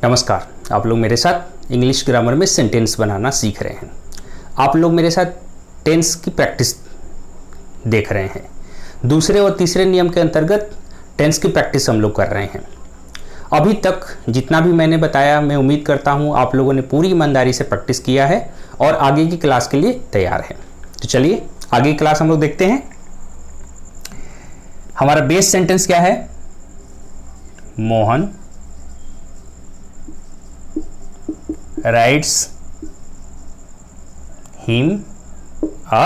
नमस्कार। आप लोग मेरे साथ इंग्लिश ग्रामर में सेंटेंस बनाना सीख रहे हैं। आप लोग मेरे साथ टेंस की प्रैक्टिस देख रहे हैं। दूसरे और तीसरे नियम के अंतर्गत टेंस की प्रैक्टिस हम लोग कर रहे हैं। अभी तक जितना भी मैंने बताया, मैं उम्मीद करता हूँ आप लोगों ने पूरी ईमानदारी से प्रैक्टिस किया है और आगे की क्लास के लिए तैयार है। तो चलिए आगे की क्लास हम लोग देखते हैं। हमारा बेस सेंटेंस क्या है? Mohan writes him a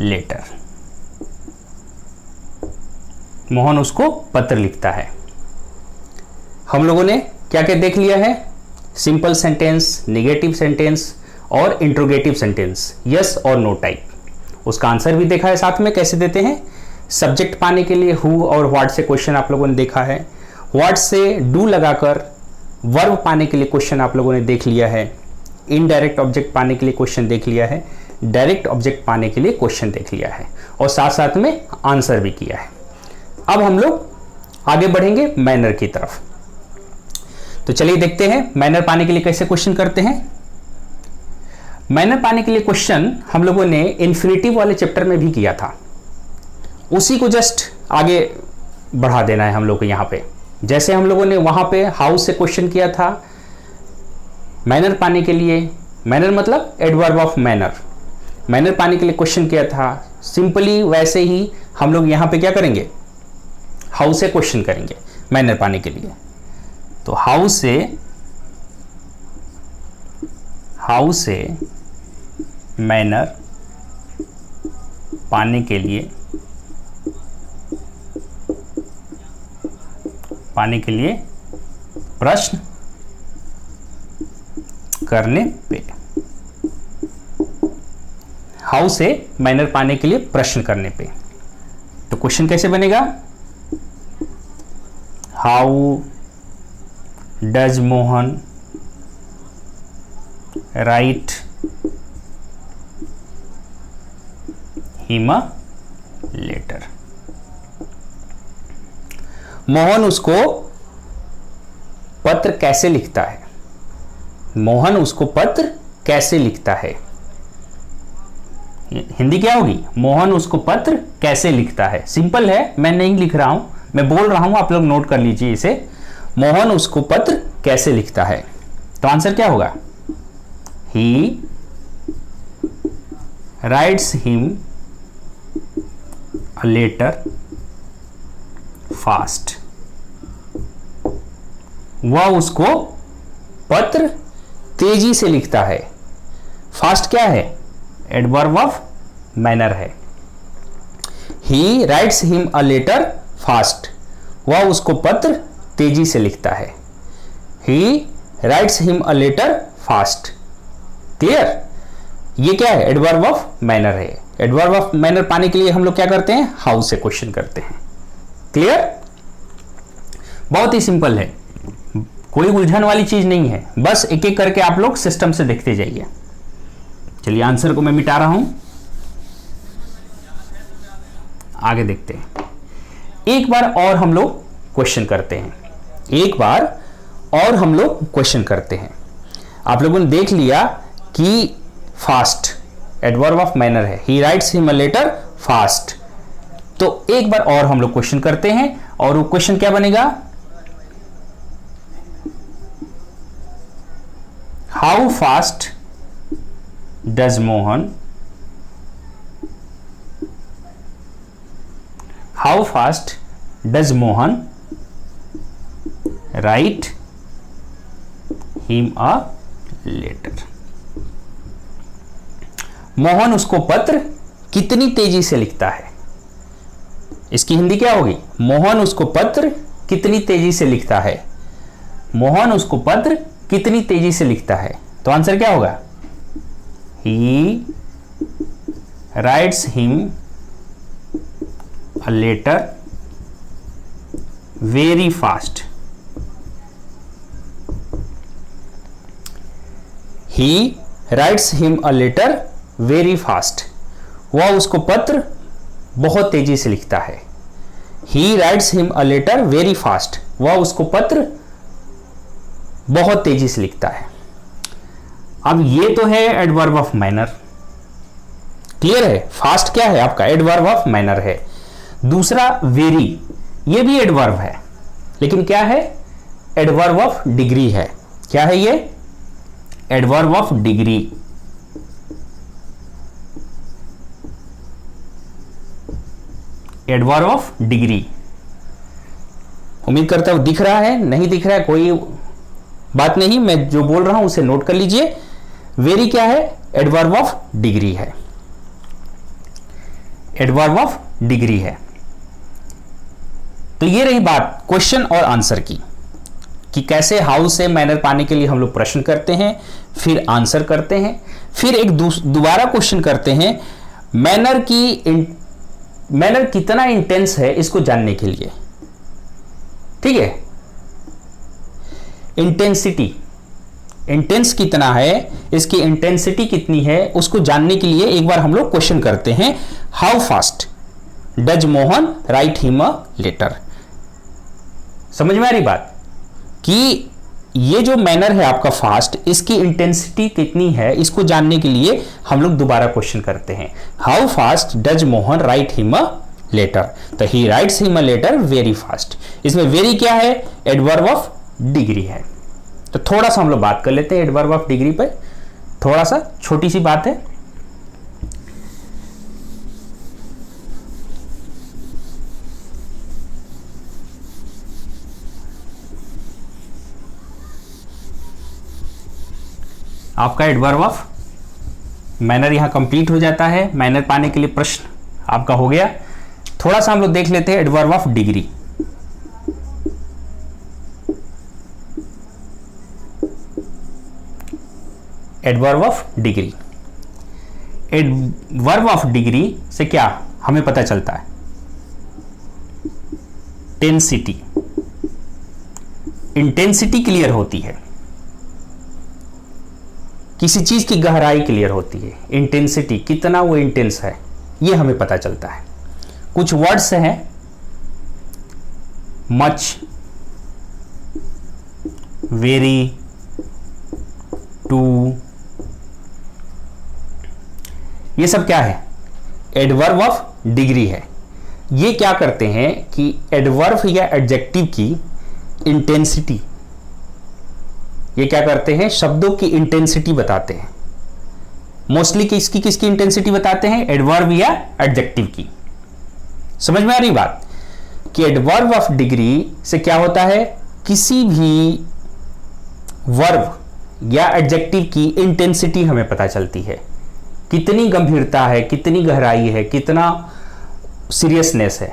letter। Mohan उसको पत्र लिखता है। हम लोगों ने क्या क्या देख लिया है? सिंपल सेंटेंस, नेगेटिव सेंटेंस और इंट्रोगेटिव सेंटेंस, यस और नो टाइप। उसका आंसर भी देखा है साथ में, कैसे देते हैं। सब्जेक्ट पाने के लिए हु और व्हाट से क्वेश्चन आप लोगों ने देखा है। व्हाट से डू लगाकर वर्ब पाने के लिए क्वेश्चन आप लोगों ने देख लिया है। इनडायरेक्ट ऑब्जेक्ट पाने के लिए क्वेश्चन देख लिया है। डायरेक्ट ऑब्जेक्ट पाने के लिए क्वेश्चन देख लिया है और साथ साथ में आंसर भी किया है। अब हम लोग आगे बढ़ेंगे मैनर की तरफ। तो चलिए देखते हैं मैनर पाने के लिए कैसे क्वेश्चन करते हैं। मैनर पाने के लिए क्वेश्चन हम लोगों ने इन्फिनिटिव वाले चैप्टर में भी किया था, उसी को जस्ट आगे बढ़ा देना है हम लोग को। यहाँ पे जैसे हम लोगों ने वहां पे हाउ से क्वेश्चन किया था मैनर पाने के लिए, मैनर मतलब एडवर्ब ऑफ मैनर, मैनर पाने के लिए क्वेश्चन किया था, सिंपली वैसे ही हम लोग यहां पे क्या करेंगे, हाउ से क्वेश्चन करेंगे मैनर पाने के लिए। तो हाउ से मैनर पाने के लिए प्रश्न करने पे। हाउ से मैनर पाने के लिए प्रश्न करने पे। तो क्वेश्चन कैसे बनेगा? How does Mohan write him a letter. Mohan उसको पत्र कैसे लिखता है? मोहन उसको पत्र कैसे लिखता है? हिंदी क्या होगी? मोहन उसको पत्र कैसे लिखता है। सिंपल है, मैं नहीं लिख रहा हूं, मैं बोल रहा हूं, आप लोग नोट कर लीजिए इसे। मोहन उसको पत्र कैसे लिखता है, तो आंसर क्या होगा? He writes him a letter fast. वह उसको पत्र तेजी से लिखता है। फास्ट क्या है? एडवर्ब ऑफ मैनर है। He writes him a letter fast. वह उसको पत्र तेजी से लिखता है। He writes him a letter fast. Clear? ये क्या है? एडवर्ब ऑफ मैनर है। एडवर्ब ऑफ मैनर पाने के लिए हम लोग क्या करते हैं? हाउ से क्वेश्चन करते हैं। क्लियर? बहुत ही सिंपल है, कोई उलझन वाली चीज नहीं है, बस एक एक करके आप लोग सिस्टम से देखते जाइए। चलिए आंसर को मैं मिटा रहा हूं, आगे देखते हैं। एक बार और हम लोग क्वेश्चन करते हैं। एक बार और हम लोग क्वेश्चन करते हैं। आप लोगों ने देख लिया कि फास्ट एडवर्ब ऑफ मैनर है। He writes him a letter fast. तो एक बार और हम लोग क्वेश्चन करते हैं और वो क्वेश्चन क्या बनेगा? How fast does Mohan write him a letter. Mohan उसको पत्र कितनी तेजी से लिखता है। इसकी हिंदी क्या होगी? मोहन उसको पत्र कितनी तेजी से लिखता है। मोहन उसको पत्र कितनी तेजी से लिखता है, तो आंसर क्या होगा? He writes him a letter very fast. He writes him a letter very fast. वह उसको पत्र बहुत तेजी से लिखता है। He writes him a letter very fast. वह उसको पत्र बहुत तेजी से लिखता है। अब ये तो है एडवर्ब ऑफ मैनर, क्लियर है। फास्ट क्या है आपका? एडवर्ब ऑफ मैनर है। दूसरा वेरी, ये भी एडवर्ब है, लेकिन क्या है? एडवर्ब ऑफ डिग्री है। क्या है ये? Adverb of degree. Adverb of degree. उम्मीद करता हूं दिख रहा है, नहीं दिख रहा है कोई बात नहीं, मैं जो बोल रहा हूं उसे नोट कर लीजिए। वेरी क्या है? एडवर्ब ऑफ डिग्री है। एडवर्ब ऑफ डिग्री है। तो ये रही बात क्वेश्चन और आंसर की, कि कैसे हाउ से मैनर पाने के लिए हम लोग प्रश्न करते हैं, फिर आंसर करते हैं, फिर एक दोबारा क्वेश्चन करते हैं मैनर कितना इंटेंस है इसको जानने के लिए। ठीक है, इंटेंसिटी, इंटेंस कितना है, इसकी इंटेंसिटी कितनी है उसको जानने के लिए एक बार हम लोग क्वेश्चन करते हैं। How fast does Mohan write him a letter. समझ में आ रही बात कि ये जो मैनर है आपका फास्ट, इसकी इंटेंसिटी कितनी है इसको जानने के लिए हम लोग दोबारा क्वेश्चन करते हैं। How fast does Mohan write him a letter, तो he writes him a letter very fast. इसमें वेरी क्या है? एडवर्ब ऑफ डिग्री है। तो थोड़ा सा हम लोग बात कर लेते हैं एडवर्ब ऑफ डिग्री पर, थोड़ा सा छोटी सी बात है। आपका एडवर्ब ऑफ मैनर यहां कंप्लीट हो जाता है। मैनर पाने के लिए प्रश्न आपका हो गया। थोड़ा सा हम लोग देख लेते हैं adverb of degree. Adverb of degree, adverb of degree से क्या हमें पता चलता है? इंटेंसिटी, इंटेंसिटी क्लियर होती है, किसी चीज की गहराई क्लियर होती है। इंटेंसिटी, कितना वो इंटेंस है, ये हमें पता चलता है। कुछ वर्ड्स हैं, मच, वेरी, टू, ये सब क्या है? एडवर्ब ऑफ डिग्री है। ये क्या करते हैं कि एडवर्ब या एडजेक्टिव की इंटेंसिटी, ये क्या करते हैं? शब्दों की इंटेंसिटी बताते हैं। मोस्टली किसकी किसकी इंटेंसिटी बताते हैं? एडवर्ब या एडजेक्टिव की। समझ में आ रही बात कि एडवर्ब ऑफ डिग्री से क्या होता है? किसी भी वर्ब या एडजेक्टिव की इंटेंसिटी हमें पता चलती है, कितनी गंभीरता है, कितनी गहराई है, कितना सीरियसनेस है,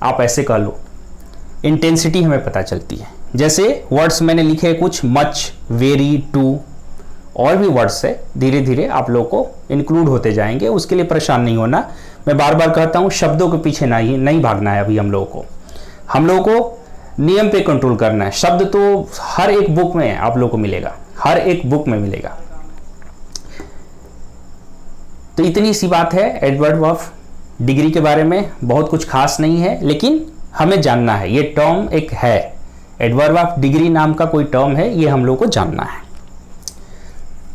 आप ऐसे कह लो, इंटेंसिटी हमें पता चलती है। जैसे वर्ड्स मैंने लिखे कुछ, मच, वेरी, टू, और भी वर्ड्स है, धीरे धीरे आप लोगों को इंक्लूड होते जाएंगे, उसके लिए परेशान नहीं होना। मैं बार बार कहता हूं शब्दों के पीछे नहीं भागना है। अभी हम लोगों को नियम पे कंट्रोल करना है। शब्द तो हर एक बुक में आप लोगों को मिलेगा, हर एक बुक में मिलेगा। तो इतनी सी बात है एडवर्ब ऑफ डिग्री के बारे में, बहुत कुछ खास नहीं है, लेकिन हमें जानना है। ये टर्म एक है, एडवर्ब ऑफ डिग्री नाम का कोई टर्म है, ये हम लोग को जानना है।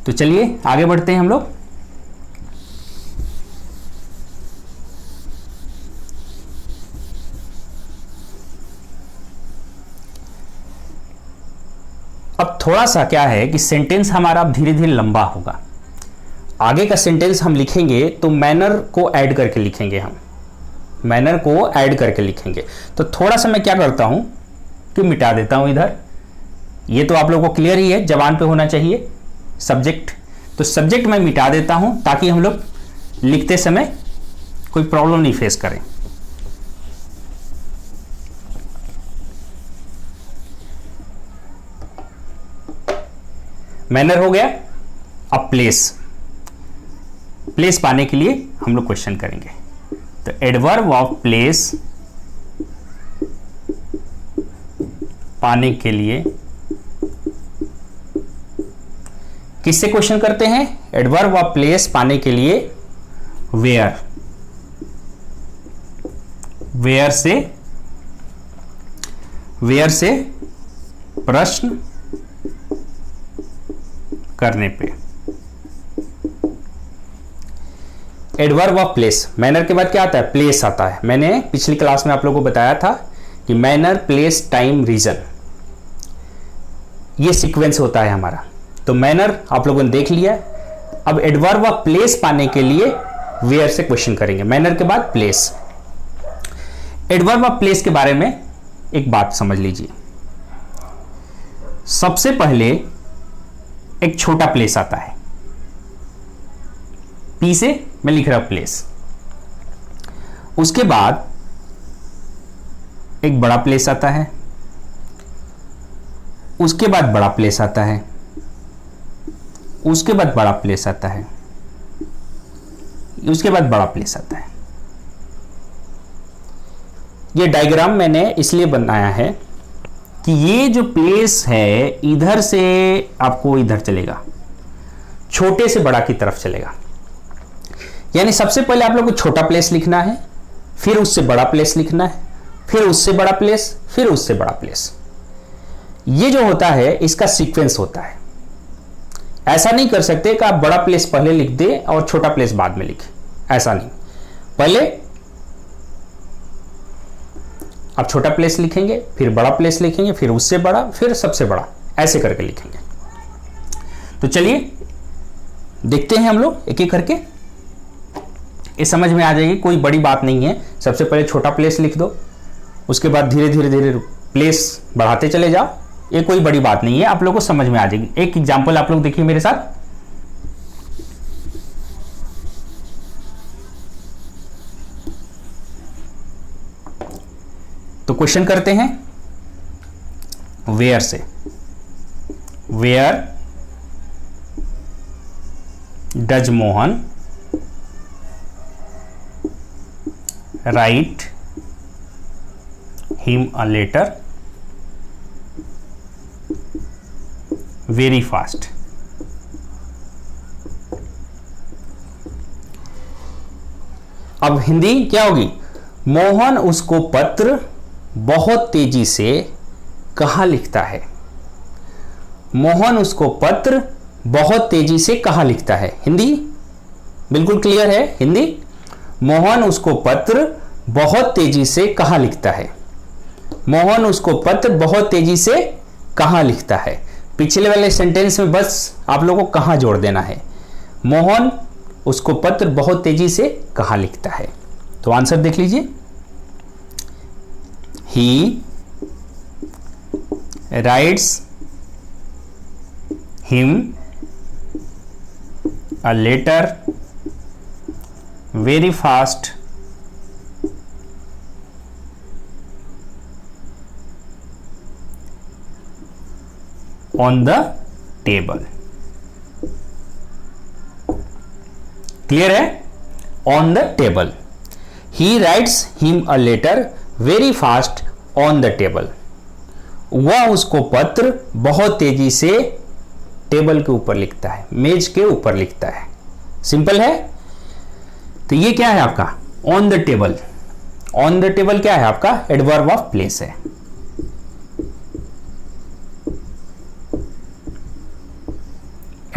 तो चलिए आगे बढ़ते हैं हम लोग। अब थोड़ा सा क्या है कि सेंटेंस हमारा अब धीरे धीरे लंबा होगा। आगे का सेंटेंस हम लिखेंगे तो मैनर को ऐड करके लिखेंगे, हम मैनर को ऐड करके लिखेंगे। तो थोड़ा सा मैं क्या करता हूं कि मिटा देता हूं इधर। ये तो आप लोगों को क्लियर ही है, जबान पे होना चाहिए सब्जेक्ट, तो सब्जेक्ट मैं मिटा देता हूं ताकि हम लोग लिखते समय कोई प्रॉब्लम नहीं फेस करें। मैनर हो गया। अब प्लेस पाने के लिए हम लोग क्वेश्चन करेंगे। तो एडवर्ब ऑफ प्लेस पाने के लिए किससे क्वेश्चन करते हैं? एडवर्ब ऑफ प्लेस पाने के लिए वेयर से प्रश्न करने पे। एडवर्ब ऑफ प्लेस, मैनर के बाद क्या आता है? प्लेस आता है। मैंने पिछली क्लास में आप लोगों को बताया था कि मैनर, प्लेस, टाइम, रीजन, ये सीक्वेंस होता है हमारा। तो मैनर आप लोगों ने देख लिया। अब एडवर्ब ऑफ प्लेस पाने के लिए वेयर से क्वेश्चन करेंगे। मैनर के बाद प्लेस। एडवर्ब ऑफ प्लेस के बारे में एक बात समझ लीजिए। सबसे पहले एक छोटा प्लेस आता है, पी से मैं लिख रहा हूं प्लेस। उसके बाद एक बड़ा प्लेस आता है, उसके बाद बड़ा प्लेस आता है, उसके बाद बड़ा प्लेस आता है, उसके बाद बड़ा प्लेस आता है। ये डायग्राम मैंने इसलिए बनाया है कि ये जो प्लेस है इधर से आपको इधर चलेगा, छोटे से बड़ा की तरफ चलेगा। यानी सबसे पहले आप लोग को छोटा प्लेस लिखना है, फिर उससे बड़ा प्लेस लिखना है, फिर उससे बड़ा प्लेस, फिर उससे बड़ा प्लेस। ये जो होता है इसका सीक्वेंस होता है। ऐसा नहीं कर सकते कि आप बड़ा प्लेस पहले लिख दे और छोटा प्लेस बाद में लिखें, ऐसा नहीं। पहले आप छोटा प्लेस लिखेंगे, फिर बड़ा प्लेस लिखेंगे, फिर उससे बड़ा, फिर सबसे बड़ा, ऐसे करके लिखेंगे। तो चलिए देखते हैं हम लोग एक एक करके। ये समझ में आ जाएगी, कोई बड़ी बात नहीं है। सबसे पहले छोटा प्लेस लिख दो, उसके बाद धीरे धीरे धीरे प्लेस बढ़ाते चले जाओ। ये कोई बड़ी बात नहीं है, आप लोगों को समझ में आ जाएगी। एक एग्जांपल आप लोग देखिए मेरे साथ। तो क्वेश्चन करते हैं वेयर से। Where does Mohan write him a letter very fast. अब हिंदी क्या होगी? मोहन उसको पत्र बहुत तेजी से कहाँ लिखता है। मोहन उसको पत्र बहुत तेजी से कहाँ लिखता है। हिंदी बिल्कुल क्लियर है। हिंदी, मोहन उसको पत्र बहुत तेजी से कहाँ लिखता है। मोहन उसको पत्र बहुत तेजी से कहाँ लिखता है। पिछले वाले सेंटेंस में बस आप लोगों को कहाँ जोड़ देना है। मोहन उसको पत्र बहुत तेजी से कहाँ लिखता है। तो आंसर देख लीजिए। He writes him a letter very fast on the table। Clear है? on the table। he writes him a letter very fast on the table। वह उसको पत्र बहुत तेजी से टेबल के ऊपर लिखता है, मेज के ऊपर लिखता है। सिंपल है। तो ये क्या है आपका? On the table. On the table क्या है आपका? एडवर्ब ऑफ प्लेस है।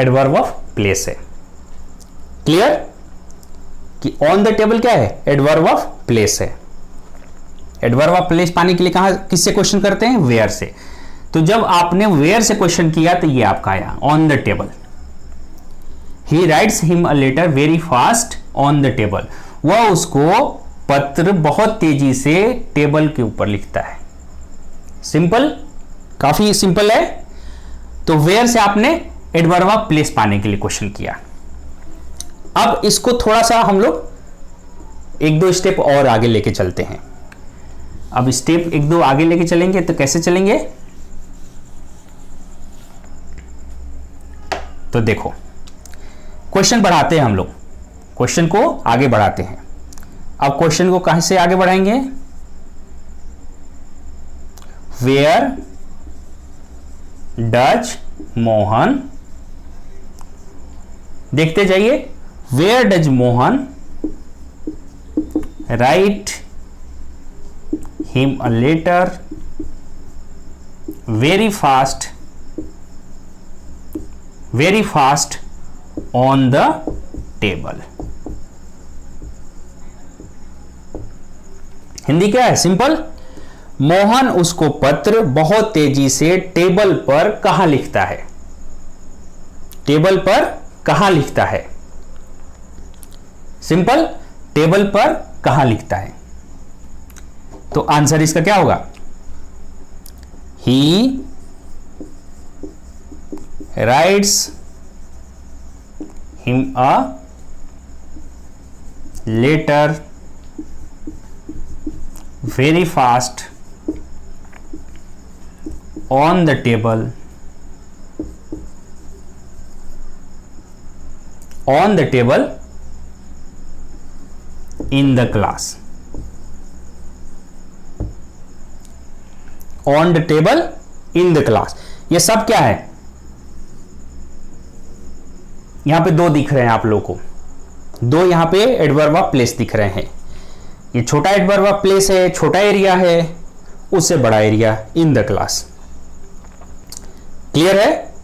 एडवर्ब ऑफ प्लेस है। क्लियर कि ऑन द टेबल क्या है? एडवर्ब ऑफ प्लेस है। एडवर्ब ऑफ प्लेस पाने के लिए कहां किससे क्वेश्चन करते हैं? वेयर से। तो जब आपने वेयर से क्वेश्चन किया तो ये आपका आया on the table. He writes him a letter very fast on the table. वह उसको पत्र बहुत तेजी से टेबल के ऊपर लिखता है। सिंपल, काफी सिंपल है। तो वेयर से आपने एडवर्ब ऑफ प्लेस पाने के लिए क्वेश्चन किया। अब इसको थोड़ा सा हम लोग एक दो स्टेप और आगे लेके चलते हैं। अब स्टेप एक दो आगे लेके चलेंगे तो कैसे चलेंगे? तो देखो, क्वेश्चन बढ़ाते हैं हम लोग, क्वेश्चन को आगे बढ़ाते हैं। अब क्वेश्चन को कहां से आगे बढ़ाएंगे? वेयर डज मोहन, देखते जाइए। Where does Mohan write him a letter very fast very fast on the table. Hindi क्या है? सिंपल। मोहन उसको पत्र बहुत तेजी से टेबल पर कहां लिखता है? टेबल पर कहां लिखता है? सिंपल, टेबल पर कहां लिखता है? तो आंसर इसका क्या होगा? He writes him a letter very fast on the table in the class। on the table in the class, ये सब क्या है? यहां पे दो दिख रहे हैं आप लोगों को, दो यहां पे एडवर्ब ऑफ प्लेस दिख रहे हैं। ये छोटा एडवर्ब ऑफ प्लेस है, छोटा एरिया है, उससे बड़ा area in the class. Clear है?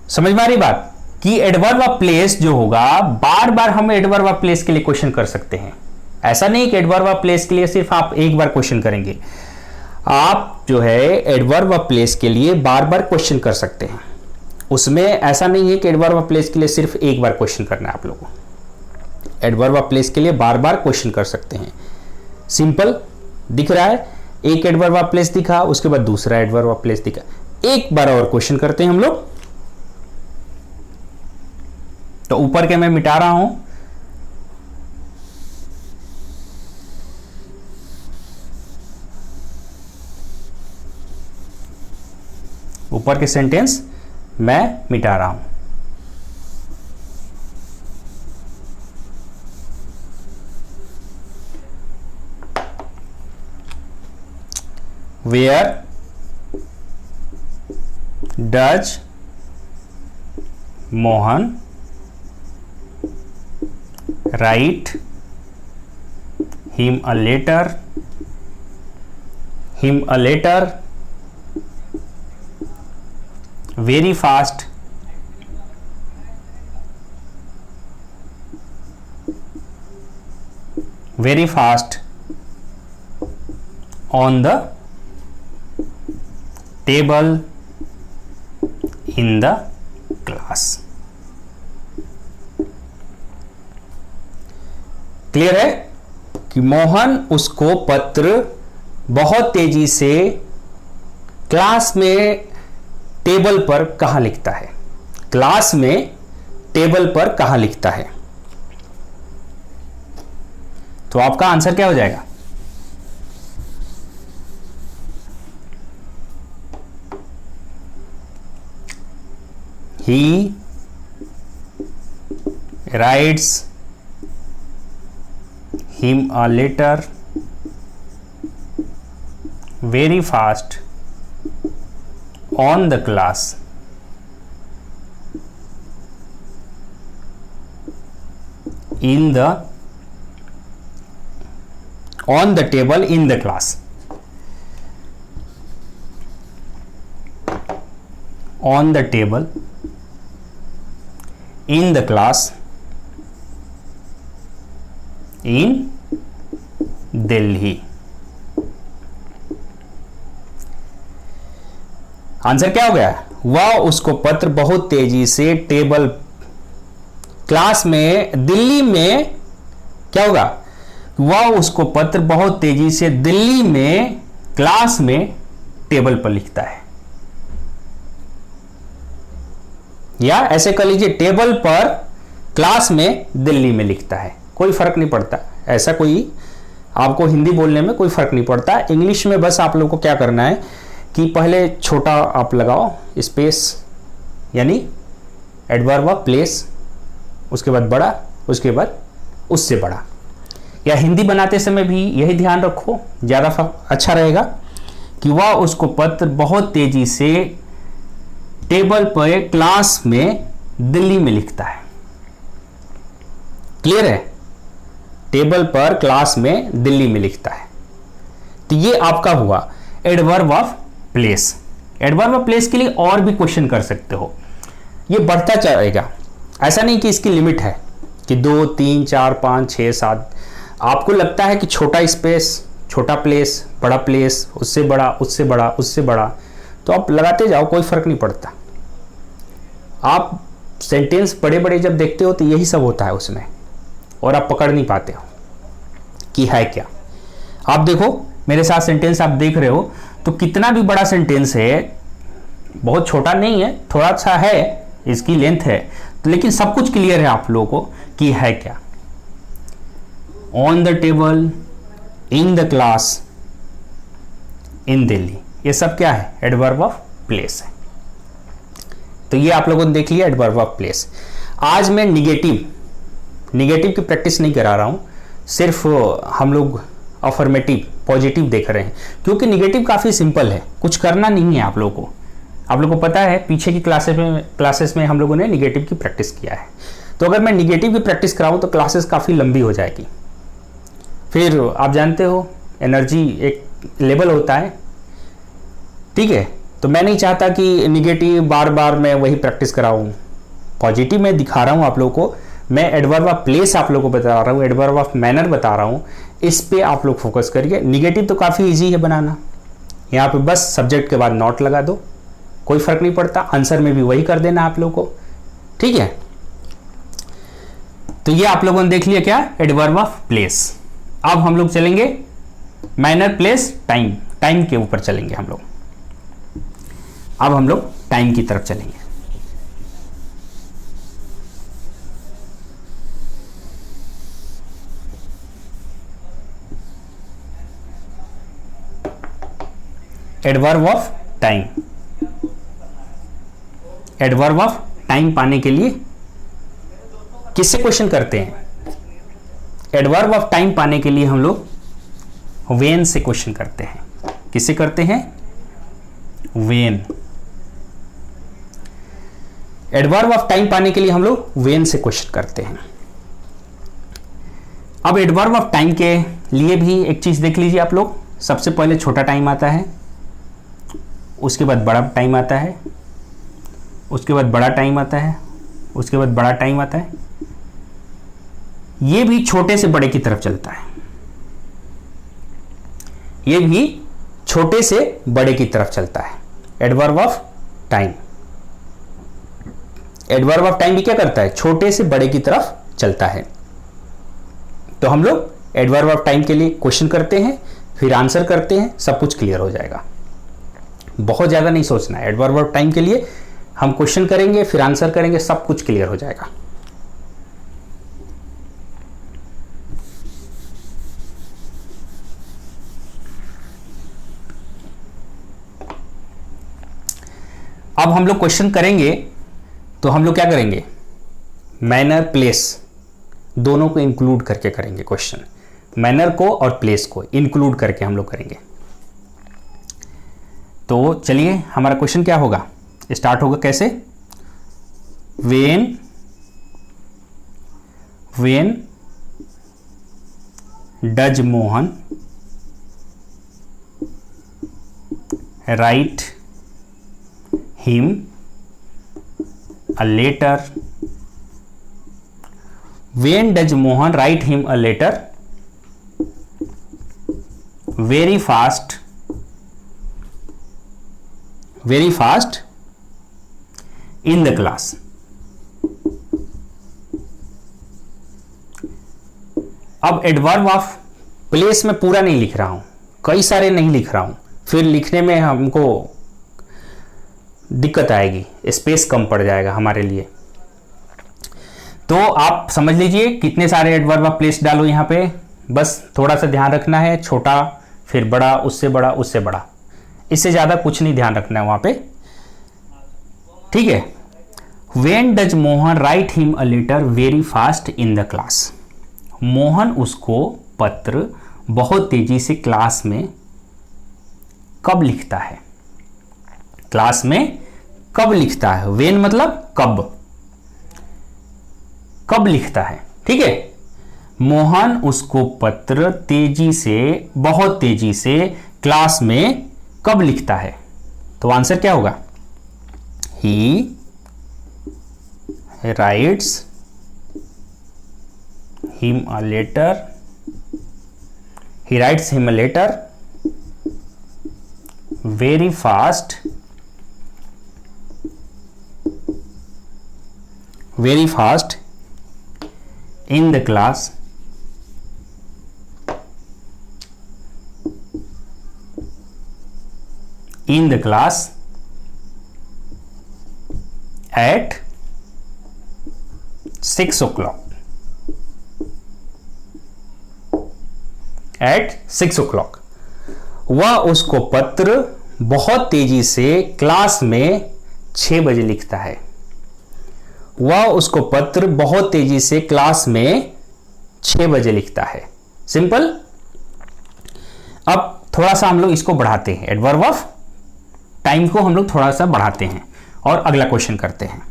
समझ में आ रही बात कि एडवर्ब ऑफ प्लेस जो होगा, बार बार हम एडवर्ब ऑफ प्लेस के लिए क्वेश्चन कर सकते हैं। ऐसा नहीं कि एडवर्ब ऑफ प्लेस के लिए सिर्फ आप एक बार क्वेश्चन करेंगे, आप जो है एडवर्ब ऑफ प्लेस के लिए बार बार क्वेश्चन कर सकते हैं। उसमें ऐसा नहीं है कि एडवर्ब ऑफ प्लेस के लिए सिर्फ एक बार क्वेश्चन करना है आप लोगों को, एडवर्ब ऑफ प्लेस के लिए बार बार क्वेश्चन कर सकते हैं। सिंपल दिख रहा है, एक एडवर्ब ऑफ प्लेस दिखा, उसके बाद दूसरा एडवर्ब ऑफ प्लेस दिखा, एक बार और क्वेश्चन करते हैं हम लोग। तो ऊपर के मैं मिटा रहा हूं, ऊपर के सेंटेंस मैं मिटा रहा हूं। Where does Mohan write him a letter very fast on the table in the class। Clear है कि मोहन उसको पत्र बहुत तेजी से क्लास में टेबल पर कहां लिखता है? क्लास में टेबल पर कहां लिखता है? तो आपका आंसर क्या हो जाएगा? He writes him a letter very fast on the class on the table in the class। on the table in the class in Delhi. Answer क्या हो गया? वह उसको पत्र बहुत तेजी से टेबल क्लास में दिल्ली में क्या होगा? वह उसको पत्र बहुत तेजी से दिल्ली में क्लास में टेबल पर लिखता है, या ऐसे कर लीजिए टेबल पर क्लास में दिल्ली में लिखता है। कोई फर्क नहीं पड़ता, ऐसा कोई आपको हिंदी बोलने में कोई फर्क नहीं पड़ता। इंग्लिश में बस आप लोग को क्या करना है कि पहले छोटा आप लगाओ स्पेस, यानी एडवर्ब ऑफ प्लेस, उसके बाद बड़ा, उसके बाद उससे बड़ा। या हिंदी बनाते समय भी यही ध्यान रखो, ज़्यादा अच्छा रहेगा कि वह उसको पत्र बहुत तेजी से टेबल पर क्लास में दिल्ली में लिखता है। क्लियर है? टेबल पर क्लास में दिल्ली में लिखता है। तो ये आपका हुआ adverb of place. Adverb of place के लिए और भी क्वेश्चन कर सकते हो, ये बढ़ता जाएगा, ऐसा नहीं कि इसकी लिमिट है कि 2 3 4 5 6 7। आपको लगता है कि छोटा स्पेस, छोटा प्लेस, बड़ा प्लेस, उससे बड़ा, उससे बड़ा, उससे बड़ा, तो आप लगाते जाओ, कोई फर्क नहीं पड़ता। आप सेंटेंस बड़े बड़े जब देखते हो तो यही सब होता है उसमें, और आप पकड़ नहीं पाते हो कि है क्या। आप देखो मेरे साथ सेंटेंस आप देख रहे हो, तो कितना भी बड़ा सेंटेंस है, बहुत छोटा नहीं है, थोड़ा सा है, इसकी लेंथ है, तो लेकिन सब कुछ क्लियर है आप लोगों को कि है क्या। On the table, in the class, in Delhi, ये सब क्या है, एडवर्ब ऑफ प्लेस है। तो ये आप लोगों ने देख लिया एडवर्ब ऑफ प्लेस। आज मैं निगेटिव की प्रैक्टिस नहीं करा रहा हूं, सिर्फ हम लोग अफर्मेटिव, पॉजिटिव देख रहे हैं, क्योंकि निगेटिव काफी सिंपल है, कुछ करना नहीं है आप लोगों को। आप लोगों को पता है पीछे की क्लासेस में हम लोगों ने निगेटिव की प्रैक्टिस किया है। तो अगर मैं निगेटिव की प्रैक्टिस कराऊं तो क्लासेस काफ़ी लंबी हो जाएगी, फिर आप जानते हो एनर्जी एक लेवल होता है, ठीक है। तो मैं नहीं चाहता कि निगेटिव बार बार मैं वही प्रैक्टिस कराऊं, पॉजिटिव मैं दिखा रहा हूं आप लोगों को, मैं एडवर्ब ऑफ प्लेस आप लोगों को बता रहा हूं, एडवर्ब ऑफ मैनर बता रहा हूं, इस पे आप लोग फोकस करिए। निगेटिव तो काफ़ी ईजी है बनाना, यहाँ पे बस सब्जेक्ट के बाद नॉट लगा दो, कोई फर्क नहीं पड़ता, आंसर में भी वही कर देना आप लोगों को, ठीक है। तो ये आप लोगों ने देख लिया क्या, एडवर्ब ऑफ प्लेस। अब हम लोग चलेंगे मैनर, प्लेस, टाइम, टाइम के ऊपर चलेंगे हम लोग। अब हम लोग टाइम की तरफ चलेंगे। Adverb of time, adverb of time पाने के लिए किससे क्वेश्चन करते हैं? एडवर्ब ऑफ टाइम पाने के लिए हम लोग वेन से क्वेश्चन करते हैं। किससे करते हैं? वेन। एडवर्ब ऑफ टाइम पाने के लिए हम लोग वेन से क्वेश्चन करते हैं। अब एडवर्ब ऑफ टाइम के लिए भी एक चीज देख लीजिए आप लोग। सबसे पहले छोटा टाइम आता है, उसके बाद बड़ा टाइम आता है, उसके बाद बड़ा टाइम आता है, उसके बाद बड़ा टाइम आता है। ये भी छोटे से बड़े की तरफ चलता है, ये भी छोटे से बड़े की तरफ चलता है। Adverb of time, adverb of time भी क्या करता है? छोटे से बड़े की तरफ चलता है। तो हम लोग एडवर्ब ऑफ टाइम के लिए क्वेश्चन करते हैं, फिर आंसर करते हैं, सब कुछ क्लियर हो जाएगा। बहुत ज्यादा नहीं सोचना है। एडवर्ब ऑफ टाइम के लिए हम क्वेश्चन करेंगे, फिर आंसर करेंगे, सब कुछ क्लियर हो जाएगा। अब हम लोग क्वेश्चन करेंगे तो हम लोग क्या करेंगे? मैनर, प्लेस दोनों को इंक्लूड करके करेंगे क्वेश्चन। मैनर को और प्लेस को इंक्लूड करके हम लोग करेंगे। तो चलिए हमारा क्वेश्चन क्या होगा, स्टार्ट होगा कैसे? When does Mohan right him a letter? When does Mohan write him a letter? Very fast in the class. अब एडवर्ब ऑफ प्लेस में पूरा नहीं लिख रहा हूं, कई सारे नहीं लिख रहा हूं, फिर लिखने में हमको दिक्कत आएगी, स्पेस कम पड़ जाएगा हमारे लिए। तो आप समझ लीजिए कितने सारे एडवर्ब ऑफ प्लेस डालो यहाँ पे, बस थोड़ा सा ध्यान रखना है, छोटा फिर बड़ा, उससे बड़ा, उससे बड़ा, इससे ज्यादा कुछ नहीं ध्यान रखना है वहां पे, ठीक है। When does Mohan write him a letter very fast in the class? Mohan उसको पत्र बहुत तेजी से क्लास में कब लिखता है? क्लास में कब लिखता है? वेन मतलब कब लिखता है, ठीक है। मोहन उसको पत्र तेजी से, बहुत तेजी से क्लास में कब लिखता है? तो आंसर क्या होगा? He writes him a letter, he writes him a letter very fast in the class at 6 o'clock. At 6 o'clock। वह उसको पत्र बहुत तेजी से क्लास में 6 बजे लिखता है। वह उसको पत्र बहुत तेजी से क्लास में 6 बजे लिखता है। सिंपल। अब थोड़ा सा हम लोग इसको बढ़ाते हैं, एडवर्ब ऑफ टाइम को हम लोग थोड़ा सा बढ़ाते हैं और अगला क्वेश्चन करते हैं।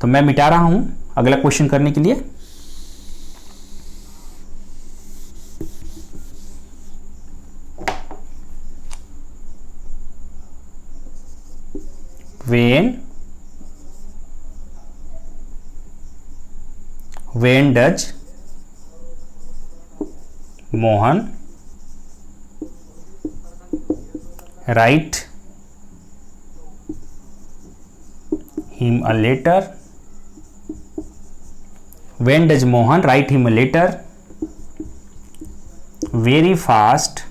तो मैं मिटा रहा हूं अगला क्वेश्चन करने के लिए। When does Mohan write him a letter? When does Mohan write him a letter very fast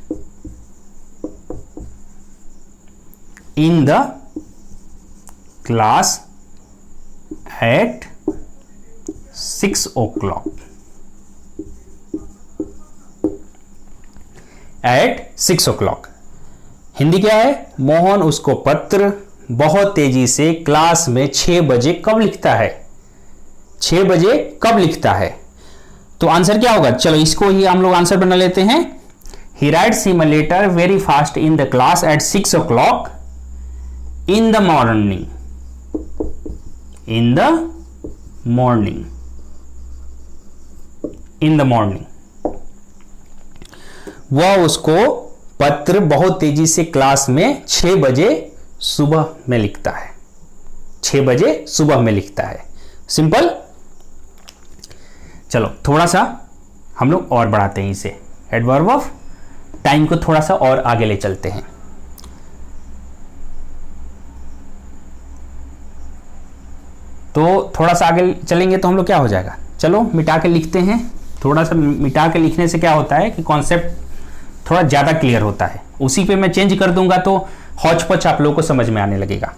in the class at 6 o'clock? At 6 o'clock। Hindi क्या है? मोहन उसको पत्र बहुत तेजी से क्लास में 6 बजे कब लिखता है? 6 बजे कब लिखता है? तो आंसर क्या होगा? चलो इसको ही हम लोग आंसर बना लेते हैं। He writes him a letter very fast in the class at 6 o'clock in the morning. In the morning. In the morning। वह उसको पत्र बहुत तेजी से क्लास में 6 बजे सुबह में लिखता है। 6 बजे सुबह में लिखता है। सिंपल। चलो थोड़ा सा हम लोग और बढ़ाते हैं इसे, एडवर्ब ऑफ टाइम को थोड़ा सा और आगे ले चलते हैं। तो थोड़ा सा आगे चलेंगे तो हम लोग क्या हो जाएगा? चलो मिटा के लिखते हैं। थोड़ा सा मिटा के लिखने से क्या होता है कि कॉन्सेप्ट थोड़ा ज़्यादा क्लियर होता है। उसी पे मैं चेंज कर दूंगा तो हौच पौच आप लोगों को समझ में आने लगेगा।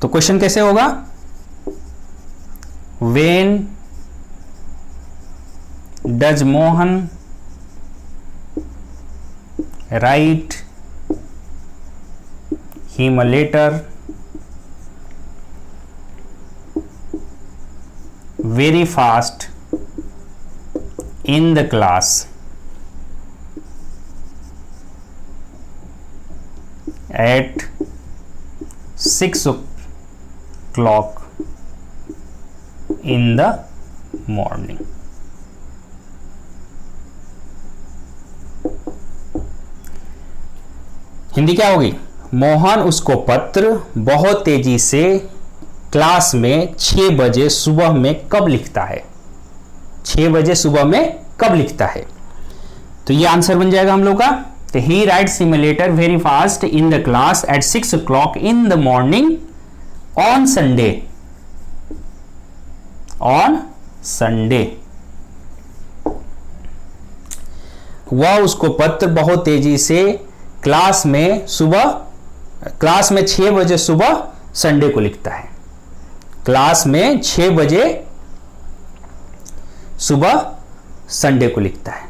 तो क्वेश्चन कैसे होगा? When does Mohan write him a letter very fast in the class at 6 o'clock in the morning? Hindi क्या होगी? मोहन उसको पत्र बहुत तेजी से क्लास में 6 बजे सुबह में कब लिखता है? 6 बजे सुबह में कब लिखता है? तो ये आंसर बन जाएगा हम लोग का। तो he writes him a letter very fast in the class at 6 o'clock in the morning on Sunday. On Sunday. वह उसको पत्र बहुत तेजी से क्लास में 6 बजे सुबह संडे को लिखता है। क्लास में 6 बजे सुबह संडे को लिखता है।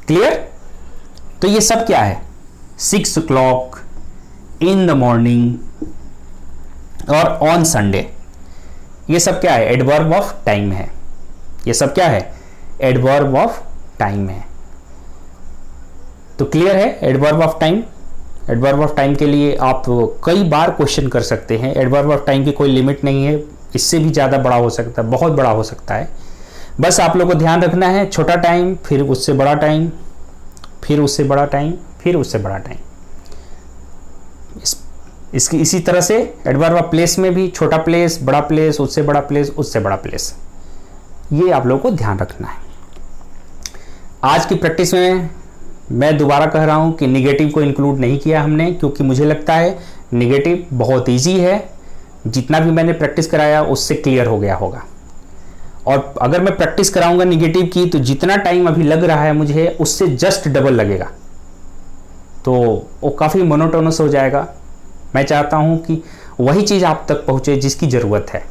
क्लियर? तो ये सब क्या है? 6 o'clock इन द मॉर्निंग और ऑन संडे। ये सब क्या है? एडवर्ब ऑफ टाइम है। ये सब क्या है? एडवर्ब ऑफ टाइम है। तो क्लियर है adverb of time? Adverb of time के लिए आप कई बार क्वेश्चन कर सकते हैं। एडवर्ब ऑफ टाइम की कोई लिमिट नहीं है, इससे भी ज़्यादा बड़ा हो सकता है, बहुत बड़ा हो सकता है। बस आप लोग को ध्यान रखना है, छोटा टाइम, फिर उससे बड़ा टाइम, फिर उससे बड़ा टाइम, फिर उससे बड़ा टाइम। इसी तरह से एडवर्ब ऑफ प्लेस में भी छोटा प्लेस, बड़ा प्लेस, उससे बड़ा प्लेस, उससे बड़ा प्लेस, ये आप लोगों को ध्यान रखना है। आज की प्रैक्टिस में मैं दोबारा कह रहा हूं कि निगेटिव को इंक्लूड नहीं किया हमने, क्योंकि मुझे लगता है निगेटिव बहुत इजी है, जितना भी मैंने प्रैक्टिस कराया उससे क्लियर हो गया होगा। और अगर मैं प्रैक्टिस कराऊंगा निगेटिव की तो जितना टाइम अभी लग रहा है मुझे उससे जस्ट डबल लगेगा, तो वो काफ़ी मोनोटोनस हो जाएगा। मैं चाहता हूं कि वही चीज़ आप तक पहुंचे जिसकी ज़रूरत है,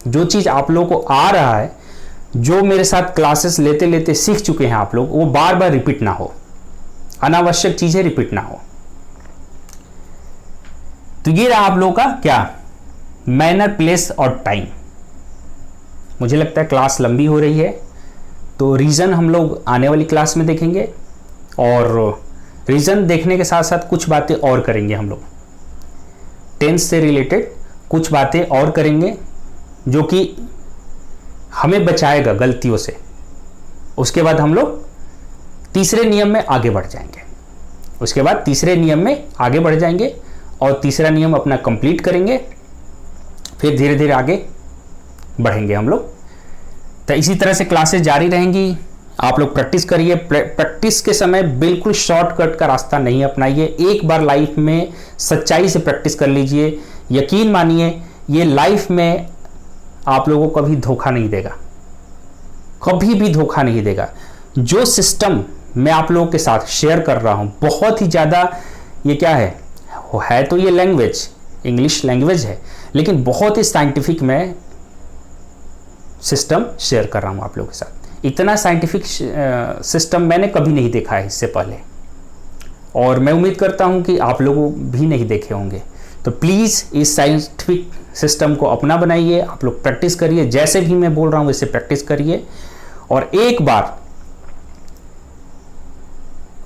जो चीज़ आप लोगों को आ रहा है, जो मेरे साथ क्लासेस लेते लेते सीख चुके हैं आप लोग, वो बार बार रिपीट ना हो, अनावश्यक चीज़ें रिपीट ना हो। तो ये रहा आप लोगों का क्या, मैनर, प्लेस और टाइम। मुझे लगता है क्लास लंबी हो रही है, तो रीज़न हम लोग आने वाली क्लास में देखेंगे, और रीज़न देखने के साथ साथ कुछ बातें और करेंगे हम लोग, टेंस से रिलेटेड कुछ बातें और करेंगे जो कि हमें बचाएगा गलतियों से। उसके बाद हम लोग तीसरे नियम में आगे बढ़ जाएंगे, उसके बाद तीसरे नियम में आगे बढ़ जाएंगे और तीसरा नियम अपना कंप्लीट करेंगे, फिर धीरे धीरे आगे बढ़ेंगे हम लोग। तो इसी तरह से क्लासेस जारी रहेंगी, आप लोग प्रैक्टिस करिए। प्रैक्टिस के समय बिल्कुल शॉर्टकट का रास्ता नहीं अपनाइए, एक बार लाइफ में सच्चाई से प्रैक्टिस कर लीजिए। यकीन मानिए ये लाइफ में आप लोगों को कभी धोखा नहीं देगा, कभी भी धोखा नहीं देगा। जो सिस्टम मैं आप लोगों के साथ शेयर कर रहा हूं, बहुत ही ज़्यादा, ये क्या है तो ये लैंग्वेज, इंग्लिश लैंग्वेज है, लेकिन बहुत ही साइंटिफिक मैं सिस्टम शेयर कर रहा हूं आप लोगों के साथ। इतना साइंटिफिक सिस्टम मैंने कभी नहीं देखा है इससे पहले, और मैं उम्मीद करता हूं कि आप लोगों भी नहीं देखे होंगे। तो प्लीज़ इस साइंटिफिक सिस्टम को अपना बनाइए, आप लोग प्रैक्टिस करिए, जैसे भी मैं बोल रहा हूं वैसे प्रैक्टिस करिए, और एक बार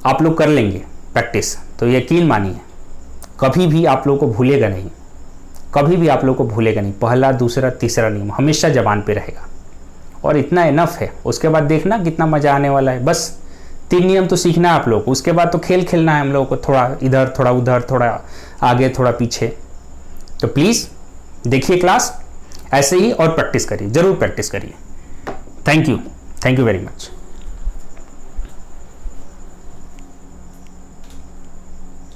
आप लोग कर लेंगे प्रैक्टिस तो यकीन मानिए कभी भी आप लोगों को भूलेगा नहीं, कभी भी आप लोगों को भूलेगा नहीं। पहला, दूसरा, तीसरा नियम हमेशा जबान पे रहेगा, और इतना इनफ है। उसके बाद देखना कितना मज़ा आने वाला है। बस 3 नियम तो सीखना है आप लोग को, उसके बाद तो खेल खेलना है हम लोगों को, थोड़ा इधर थोड़ा उधर, थोड़ा आगे थोड़ा पीछे। तो प्लीज़ देखिए क्लास ऐसे ही और प्रैक्टिस करिए, ज़रूर प्रैक्टिस करिए। Thank you very much.